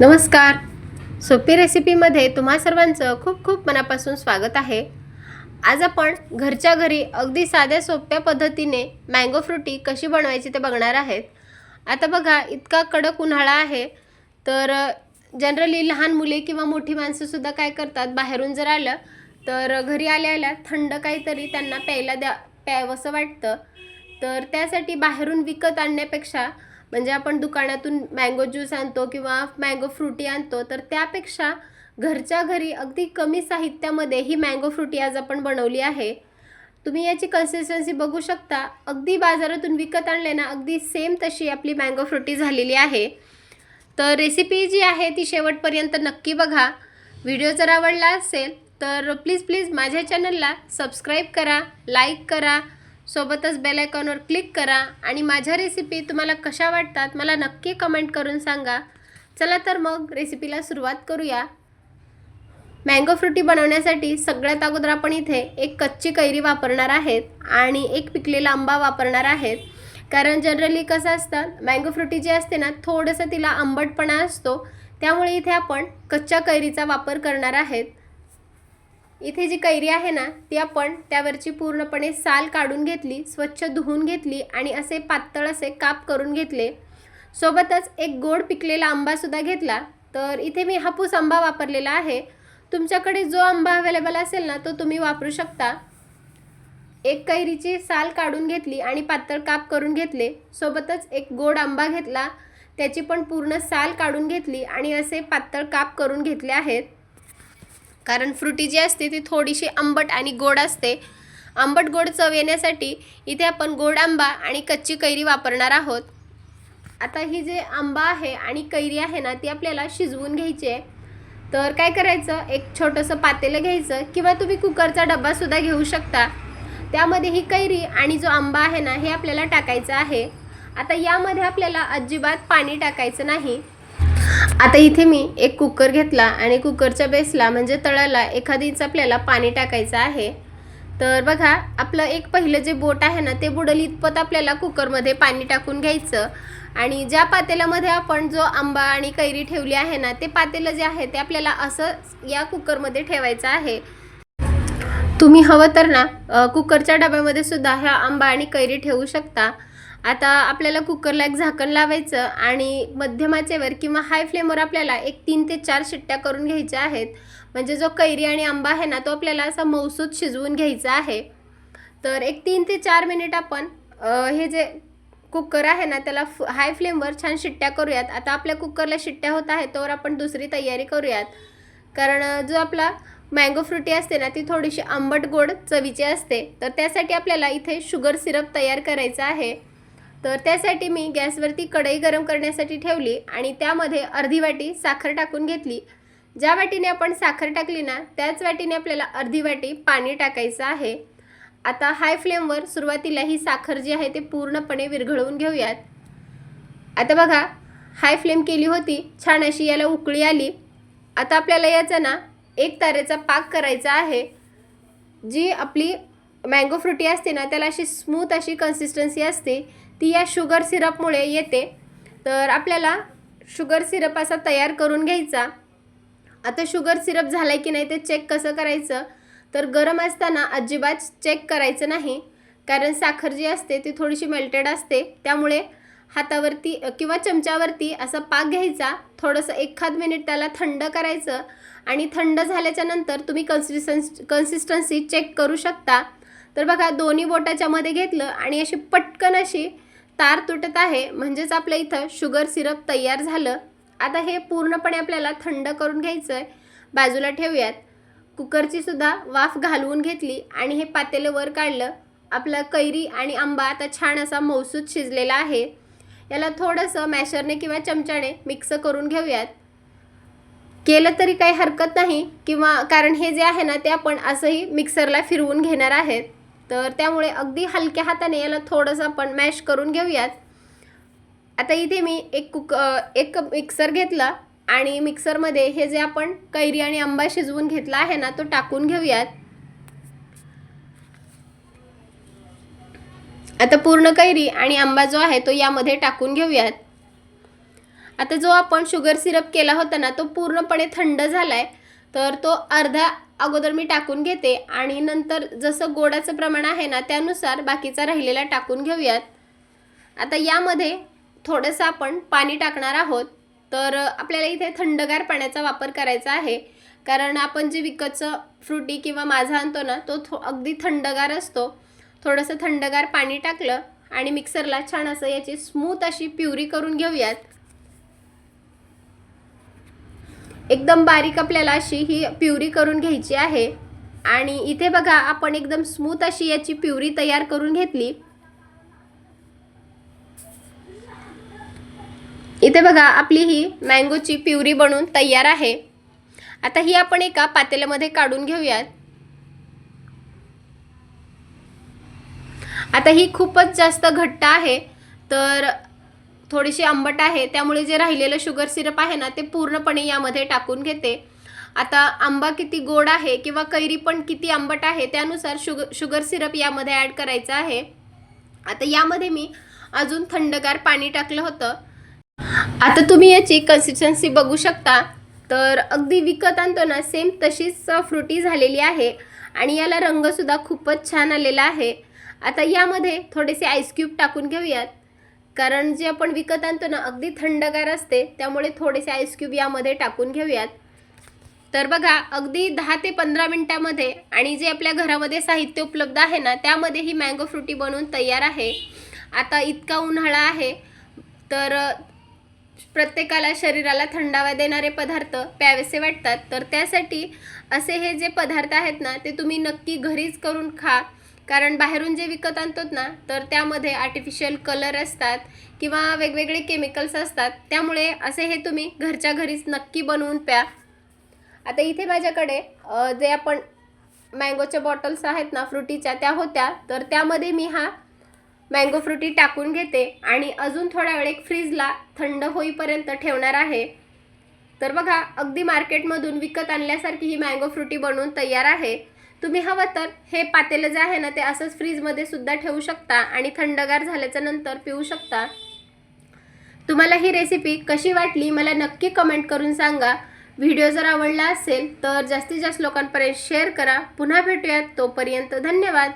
नमस्कार. सोपी रेसिपीमध्ये तुम्हा सर्वांचं खूप खूप मनापासून स्वागत आहे. आज आपण घरच्या घरी अगदी साध्या सोप्या पद्धतीने मँगो फ्रुटी कशी बनवायची ते बघणार आहेत. आता बघा, इतका कडक उन्हाळा आहे, तर जनरली लहान मुले किंवा मोठी माणसंसुद्धा काय करतात, बाहेरून जर आलं तर घरी आल्या थंड काहीतरी त्यांना प्यावंसं वाटतं. तर त्यासाठी बाहेरून विकत आणण्यापेक्षा, म्हणजे आपण दुकानातून मँगो ज्यूस आणतो किंवा मँगो फ्रुटी आणतो, तर त्यापेक्षा घरच्या घरी अगदी कमी साहित्यामध्ये ही मँगो फ्रुटी आज आपण बनवली आहे. तुम्ही याची कन्सिस्टन्सी बघू शकता. अगदी बाजारातून विकत आणले ना, अगदी सेम तशी आपली मँगो फ्रुटी झालेली आहे. तर रेसिपी जी आहे ती शेवटपर्यंत नक्की बघा. व्हिडिओ जर आवडला असेल तर प्लीज माझ्या चॅनलला सबस्क्राईब करा, लाईक करा, सोबतच बेल आयकॉनवर क्लिक करा आणि माझ्या रेसिपी तुम्हाला कशा वाटतात मला नक्की कमेंट करून सांगा. चला तर मग रेसिपीला सुरुवात करूया. मँगो फ्रुटी बनवण्यासाठी सगळ्यात अगोदर आपण इथे एक कच्ची कैरी वापरणार आहेत आणि एक पिकलेला आंबा वापरणार आहेत. कारण जनरली कसं असतं, मँगो फ्रुटी जी असते ना, थोडंसं तिला आंबटपणा असतो, त्यामुळे इथे आपण कच्च्या कैरीचा वापर करणार आहेत. इथे जी कैरी आहे ना, ती आपण त्यावरची पूर्णपणे साल काढून घेतली, स्वच्छ धुवून घेतली आणि असे पातळ असे काप करून घेतले. सोबतच एक गोड पिकलेला आंबासुद्धा घेतला. तर इथे मी हापूस आंबा वापरलेला आहे. तुमच्याकडे जो आंबा अवेलेबल असेल ना, तो तुम्ही वापरू शकता. एक कैरीची साल काढून घेतली आणि पातळ काप करून घेतले. सोबतच एक गोड आंबा घेतला, त्याची पण पूर्ण साल काढून घेतली आणि असे पातळ काप करून घेतले आहेत. कारण फ्रुटी जी असते ती थोडीशी आंबट आणि गोड असते. आंबट गोड चव येण्यासाठी इथे आपण गोड आंबा आणि कच्ची कैरी वापरणार आहोत. आता ही जे आंबा आहे आणि कैरी आहे ना, ती आपल्याला शिजवून घ्यायची आहे. तर काय करायचं, एक छोटंसं पातेलं घ्यायचं किंवा तुम्ही कुकरचा डब्बासुद्धा घेऊ शकता. त्यामध्ये ही कैरी आणि जो आंबा आहे ना, हे आपल्याला टाकायचं आहे. आता यामध्ये आपल्याला अजिबात पाणी टाकायचं नाही. आता इथे मी एक कुकर घेतला आणि कुकरच्या बेसला म्हणजे तळाला 1 इंच आपल्याला पाणी टाकायचं आहे. तर बघा, आपलं एक पहिलं जे बोट आहे ना, ते बुडेल इतपत आपल्याला कुकरमध्ये पाणी टाकून घ्यायचं आणि ज्या पातेल्यामध्ये आपण जो आंबा आणि कैरी ठेवली आहे ना, ते पातेलं जे आहे ते आपल्याला असं या कुकरमध्ये ठेवायचं आहे. तुम्ही हवं तर ना कुकरच्या डब्यामध्ये सुद्धा ह्या आंबा आणि कैरी ठेवू शकता. आता आपल्याला कुकरला एक झाकण लावायचं आणि मध्यम आचेवर किंवा हाय फ्लेमवर आपल्याला एक 3 ते 4 शिट्ट्या करून घ्यायच्या आहेत. म्हणजे जो कैरी आणि आंबा आहे ना, तो आपल्याला असा मऊसूत शिजवून घ्यायचा आहे. तर एक 3 ते 4 मिनिट आपण हे जे कुकर आहे ना, त्याला हाय फ्लेमवर छान शिट्ट्या करूयात. आता आपल्या कुकरला शिट्ट्या होत आहेत, तोवर आपण दुसरी तयारी करूयात. कारण जो आपला मँगो फ्रुटी असते ना, ती थोडीशी आंबट गोड चवीची असते. तर त्यासाठी आपल्याला इथे शुगर सिरप तयार करायचा आहे. तर त्यासाठी मी गॅसवरती कढई गरम करण्यासाठी ठेवली आणि त्यामध्ये अर्धी वाटी साखर टाकून घेतली. ज्या वाटीने आपण साखर टाकली ना, त्याच वाटीने आपल्याला अर्धी वाटी पाणी टाकायचं आहे. आता हाय फ्लेमवर सुरुवातीला ही साखर जी आहे ते पूर्णपणे विरघळवून घेऊयात. आता बघा, हाय फ्लेम केली होती, छान अशी याला उकळी आली. आता आपल्याला याचा ना एक तारेचा पाक करायचा आहे. जी आपली मँगो फ्रुटी असते ना, त्याला अशी स्मूथ अशी कन्सिस्टन्सी असते, ती या शुगर सिरपमुळे येते. तर आपल्याला शुगर सिरप असा तयार करून घ्यायचा. आता शुगर सिरप झाला की नाही ते चेक कसं करायचं, तर गरम असताना अजिबात चेक करायचं नाही. कारण साखर जी असते ती थोडीशी मेल्टेड असते, त्यामुळे हातावरती किंवा चमच्यावरती असा पाक घ्यायचा. थोडंसं 1 मिनिट त्याला थंड करायचं आणि थंड झाल्याच्या नंतर तुम्ही कन्सिस्टन्सी चेक करू शकता. तर बघा, दोन्ही बोटाच्या मध्ये घेतलं आणि अशी पटकन अशी तार तुटत आहे, म्हणजेच आपल्या इथं शुगर सिरप तयार झालं. आता हे पूर्णपणे आपल्याला थंड करून घ्यायचं आहे. बाजूला ठेवूयात. कुकरची सुद्धा वाफ घालवून घेतली आणि हे पातेलं वर काढलं. आपला कैरी आणि आंबा आता छान असा मऊसूत शिजलेला आहे. याला थोडंसं मॅशरने किंवा चमच्याने मिक्स करून घेऊयात. केलं तरी काही हरकत नाही, किंवा कारण हे जे आहे ना, ते आपण असंही मिक्सरला फिरवून घेणार आहेत. तर त्यामुळे अगदी हलक्या हाताने याला थोडंसं आपण मॅश करून घेऊयात. आता इथे मी एक मिक्सर घेतला आणि मिक्सरमध्ये हे जे आपण कैरी आणि आंबा शिजवून घेतला आहे ना, तो टाकून घेऊयात. आता पूर्ण कैरी आणि आंबा जो आहे तो यामध्ये टाकून घेऊयात. आता जो आपण शुगर सिरप केला होता ना तो पूर्णपणे थंड झाला आहे, तर तो अर्धा अगोदर मी टाकून घेते आणि नंतर जसं गोडाचं प्रमाण आहे ना त्यानुसार बाकीचा राहिलेला टाकून घेऊयात. आता यामध्ये थोडंसं आपण पाणी टाकणार आहोत. तर आपल्याला इथे थंडगार पाण्याचा वापर करायचा आहे, कारण आपण जे विकतचं फ्रुटी किंवा माझा आणतो ना तो अगदी थंडगार असतो. थोडंसं थंडगार पाणी टाकलं आणि मिक्सरला छान असं याची स्मूथ अशी प्युरी करून घेऊयात. एकदम बारीक आपल्याला अशी ही प्युरी करून घ्यायची आहे. आणि इथे बघा आपण एकदम स्मूथ अशी याची प्युरी तयार करून घेतली. इथे बघा आपली ही मँगोची प्युरी बनवून तयार आहे. आता ही आपण एका पातेल्यामध्ये काढून घेऊयात. आता ही खूपच जास्त घट्ट आहे, तर थोडीशी आंबट आहे, त्यामुळे जे राहिलेलं शुगर सिरप आहे ना ते पूर्णपणे यामध्ये टाकून घेते. आता आंबा किती गोड आहे किंवा कैरी पण किती आंबट आहे त्यानुसार शुगर सिरप यामध्ये ॲड करायचं आहे. आता यामध्ये मी अजून थंडगार पाणी टाकलं होतं. आता तुम्ही याची कन्सिस्टन्सी बघू शकता, तर अगदी विकत आणतो ना सेम तशीच फ्रुटी झालेली आहे आणि याला रंगसुद्धा खूपच छान आलेला आहे. आता यामध्ये थोडेसे आईस क्यूब टाकून घेऊयात, कारण जे आपण विकत आणतो ना अगदी थंडगार असते, त्यामुळे थोडेसे आईस क्यूब यामध्ये टाकून घेऊयात. तर बघा अगदी 10 ते 15 मिनिटांमध्ये आणि जे आपल्या घरामध्ये साहित्य उपलब्ध आहे ना त्यामध्ये ही मँगो फ्रुटी बनवून तयार आहे. आता इतका उन्हाळा आहे, तर प्रत्येकाला शरीराला थंडावा देणारे पदार्थ प्यावेसे वाटतात, तर त्यासाठी असे हे जे पदार्थ आहेत ना ते तुम्ही नक्की घरीच करून खा. कारण बाहेरून जे विकत आणतात ना तर त्यामध्ये आर्टिफिशियल कलर असतात किंवा वेगवेगळे केमिकल्स असतात, त्यामुळे असे हे तुम्ही घरच्या घरीच नक्की बनवून प्या. आता इथे माझ्याकडे जे आपण मँगोच्या बॉटल्स आहेत ना फ्रुटीच्या त्या होत्या, तर त्यामध्ये मी हा मँगो फ्रुटी टाकून घेते आणि अजून थोडा वेळ एक फ्रीजला थंड होईपर्यंत ठेवणार आहे. तर बघा अगदी मार्केटमधून विकत आणल्यासारखी ही मँगो फ्रुटी बनवून तयार आहे. तुम्ही हवं तर हे पातेलं जे आहे ना ते असंच फ्रीजमध्ये सुद्धा ठेवू शकता आणि थंडगार झाल्याच्या नंतर पिऊ शकता. तुम्हाला ही रेसिपी कशी वाटली मला नक्की कमेंट करून सांगा. व्हिडिओ जर आवडला असेल तर जास्तीत जास्त लोकांपर्यंत शेअर करा. पुन्हा भेटूयात, तोपर्यंत धन्यवाद.